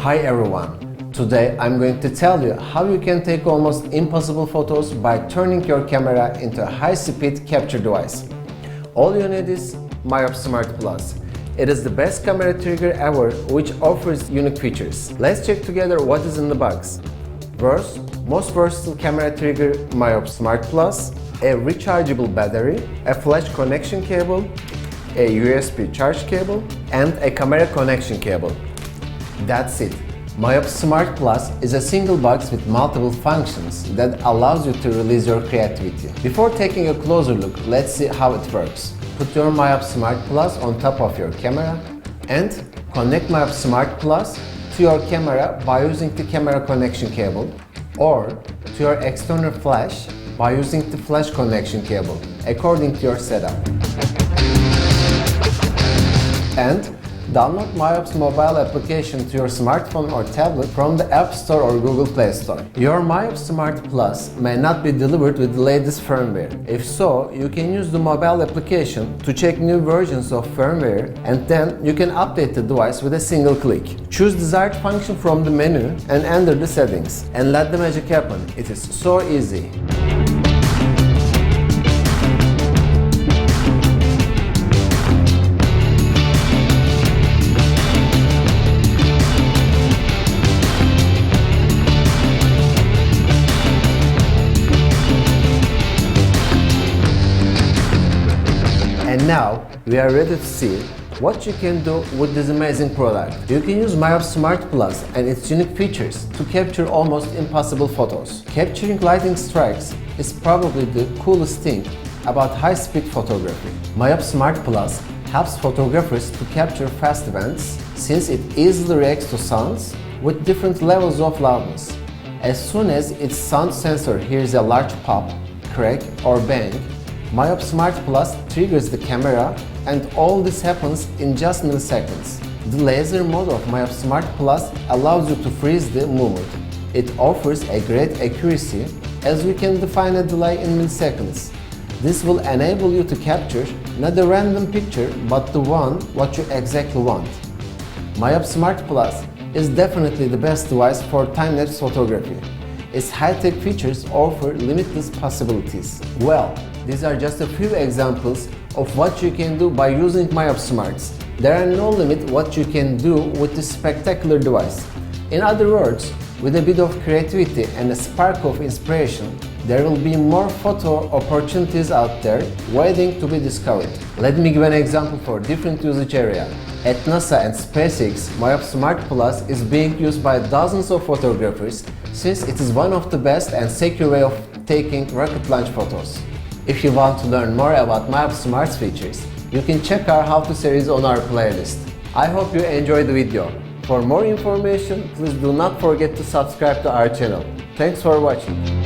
Hi everyone! Today I'm going to tell you how you can take almost impossible photos by turning your camera into a high-speed capture device. All you need is MIOPS Smart Plus. It is the best camera trigger ever, which offers unique features. Let's check together what is in the box. First, most versatile camera trigger MIOPS Smart Plus, a rechargeable battery, a flash connection cable, a USB charge cable, and a camera connection cable. That's it. MIOPS Smart Plus is a single box with multiple functions that allows you to release your creativity. Before taking a closer look, let's see how it works. Put your MIOPS Smart Plus on top of your camera and connect MIOPS Smart Plus to your camera by using the camera connection cable, or to your external flash by using the flash connection cable, according to your setup. And download MIOPS mobile application to your smartphone or tablet from the App Store or Google Play Store. Your MIOPS Smart Plus may not be delivered with the latest firmware. If so, you can use the mobile application to check new versions of firmware, and then you can update the device with a single click. Choose desired function from the menu and enter the settings. And let the magic happen. It is so easy. And now we are ready to see what you can do with this amazing product. You can use MIOPS Smart Plus and its unique features to capture almost impossible photos. Capturing lightning strikes is probably the coolest thing about high-speed photography. MIOPS Smart Plus helps photographers to capture fast events since it easily reacts to sounds with different levels of loudness. As soon as its sound sensor hears a large pop, crack or bang, MIOPS Smart Plus triggers the camera, and all this happens in just milliseconds. The laser mode of MIOPS Smart Plus allows you to freeze the movement. It offers a great accuracy, as we can define a delay in milliseconds. This will enable you to capture not a random picture, but the one what you exactly want. MIOPS Smart Plus is definitely the best device for time-lapse photography. Its high-tech features offer limitless possibilities. Well, these are just a few examples of what you can do by using MIOPS Smarts. There are no limit what you can do with this spectacular device. In other words, with a bit of creativity and a spark of inspiration, there will be more photo opportunities out there waiting to be discovered. Let me give an example for different usage area. At NASA and SpaceX, MIOPS Smart Plus is being used by dozens of photographers since it is one of the best and secure way of taking rocket launch photos. If you want to learn more about MIOPS Smart features, you can check our how-to series on our playlist. I hope you enjoyed the video. For more information, please do not forget to subscribe to our channel. Thanks for watching.